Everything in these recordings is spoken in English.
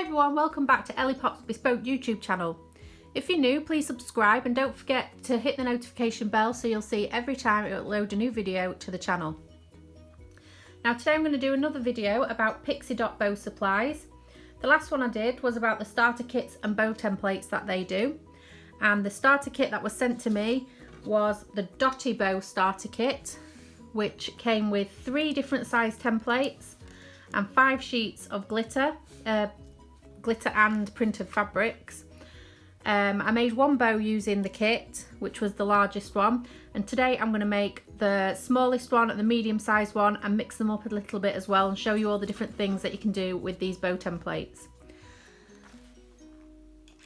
everyone, welcome back to Ellie Pop's Bespoke YouTube channel. If you're new, please subscribe and don't forget to hit the notification bell so you'll see every time it will upload a new video to the channel. Now today I'm going to do another video about Pixie bow supplies. The last one I did was about the starter kits and bow templates that they do. And the starter kit that was sent to me was the Dotty Bow Starter Kit, which came with 3 different size templates and 5 sheets of glitter and printed fabrics. I made 1 bow using the kit, which was the largest one, and today I'm going to make the smallest one and the medium sized one and mix them up a little bit as well and show you all the different things that you can do with these bow templates.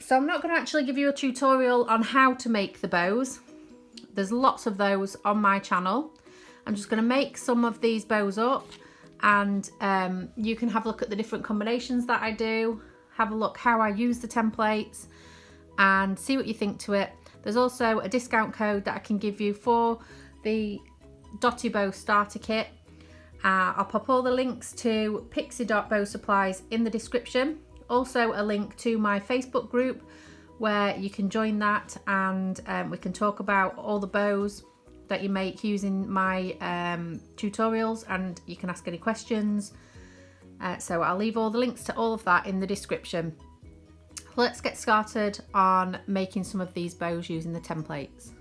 So I'm not going to actually give you a tutorial on how to make the bows. There's lots of those on my channel. I'm just going to make some of these bows up, and you can have a look at the different combinations that I do, have a look how I use the templates and see what you think to it. There's also a discount code that I can give you for the Dotty Bow Starter Kit. I'll pop all the links to Pixie Bow supplies in the description. Also a link to my Facebook group where you can join that, and we can talk about all the bows that you make using my tutorials, and you can ask any questions. So I'll leave all the links to all of that in the description. Let's get started on making some of these bows using the templates.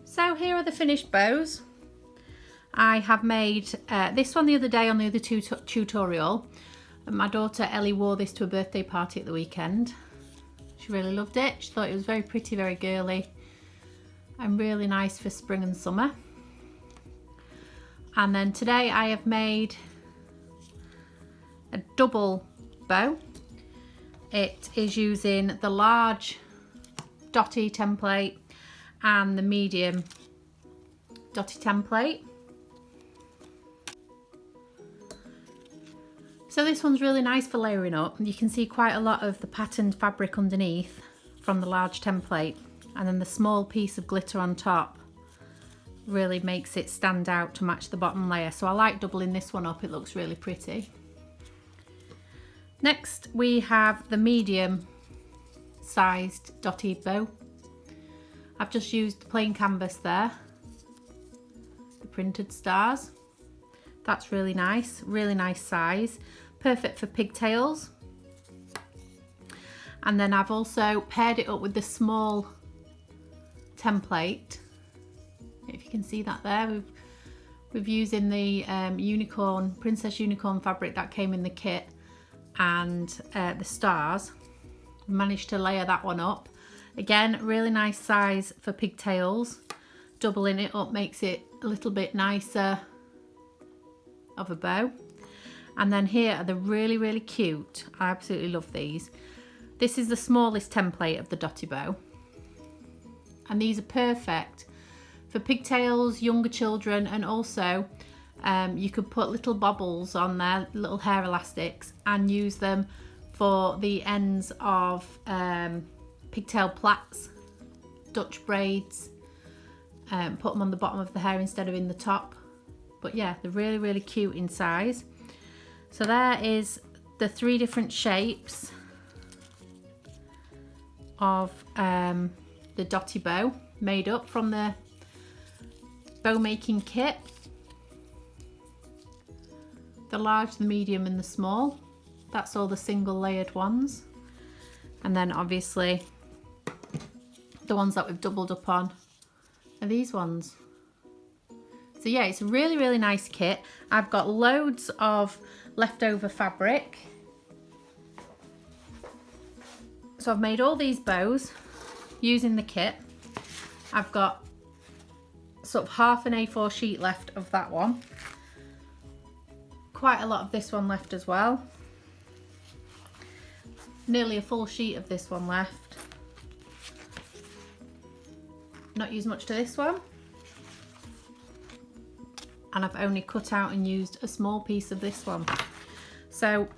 So here are the finished bows. I have made this one the other day on the other tutorial. My daughter Ellie wore this to a birthday party at the weekend. She really loved it. She thought it was very pretty, very girly, and really nice for spring and summer. And then today I have made a double bow. It is using the large Dotty template and the medium Dotty template. So this one's really nice for layering up. You can see quite a lot of the patterned fabric underneath from the large template, and then the small piece of glitter on top really makes it stand out to match the bottom layer. So I like doubling this one up, it looks really pretty. Next we have the medium sized Dotty Bow. I've just used plain canvas there, the printed stars. That's really nice size, perfect for pigtails. And then I've also paired it up with the small template. If you can see that there, we've using the princess unicorn fabric that came in the kit, and the stars. Managed to layer that one up. Again, really nice size for pigtails. Doubling it up makes it a little bit nicer of a bow. And then here are the really cute, I absolutely love these. This is the smallest template of the Dotty Bow, and these are perfect for pigtails, younger children, and also you could put little bobbles on there, little hair elastics, and use them for the ends of pigtail plaits, Dutch braids, put them on the bottom of the hair instead of in the top. But yeah, they're really cute in size. So there is the 3 different shapes of the Dotty Bow made up from the bow making kit. The large, the medium and the small. That's all the single layered ones. And then obviously the ones that we've doubled up on are these ones. So yeah, it's a really nice kit. I've got loads of leftover fabric. So I've made all these bows using the kit. I've got sort of half an A4 sheet left of that one. Quite a lot of this one left as well. Nearly a full sheet of this one left. Not used much to this one. And I've only cut out and used a small piece of this one. So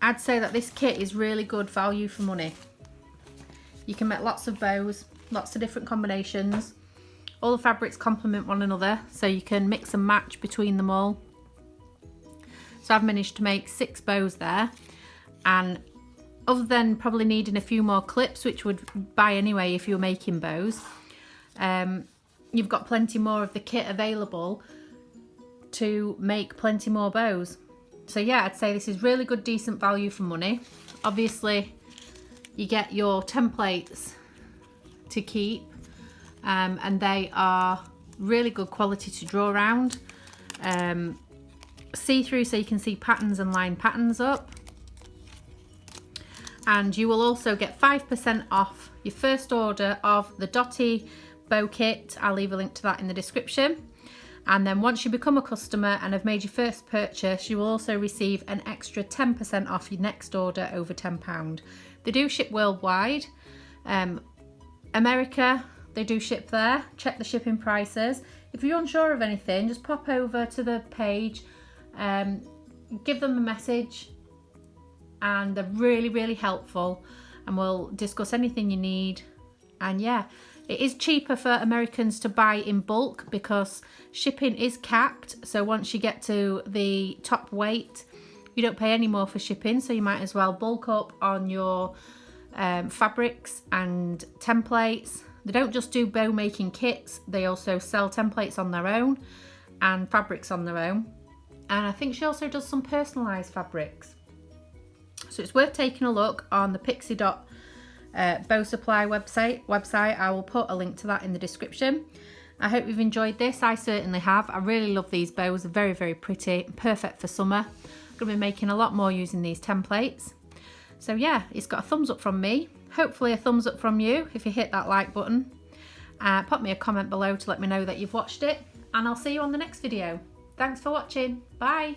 I'd say that this kit is really good value for money. You can make lots of bows, lots of different combinations. All the fabrics complement one another, so you can mix and match between them all. So I've managed to make 6 bows there, and other than probably needing a few more clips, which would buy anyway if you're making bows, you've got plenty more of the kit available to make plenty more bows. So yeah, I'd say this is really good, decent value for money. Obviously you get your templates to keep, and they are really good quality to draw around. See-through, so you can see patterns and line patterns up. And you will also get 5% off your first order of the Dotty Bow Kit. I'll leave a link to that in the description. And then once you become a customer and have made your first purchase, you will also receive an extra 10% off your next order over £10. They do ship worldwide. America, they do ship there. Check the shipping prices. If you're unsure of anything, just pop over to the page, give them a message, and they're really helpful, and we'll discuss anything you need. And yeah, it is cheaper for Americans to buy in bulk because shipping is capped. So once you get to the top weight, you don't pay any more for shipping. So you might as well bulk up on your fabrics and templates. They don't just do bow making kits, they also sell templates on their own and fabrics on their own. And I think she also does some personalised fabrics. So it's worth taking a look on the Pixie Bow Supply website. I will put a link to that in the description. I hope you've enjoyed this. I certainly have. I really love these bows. They're very pretty, perfect for summer. I'm going to be making a lot more using these templates. So yeah, it's got a thumbs up from me. Hopefully a thumbs up from you if you hit that like button. Pop me a comment below to let me know that you've watched it, and I'll see you on the next video. Thanks for watching. Bye.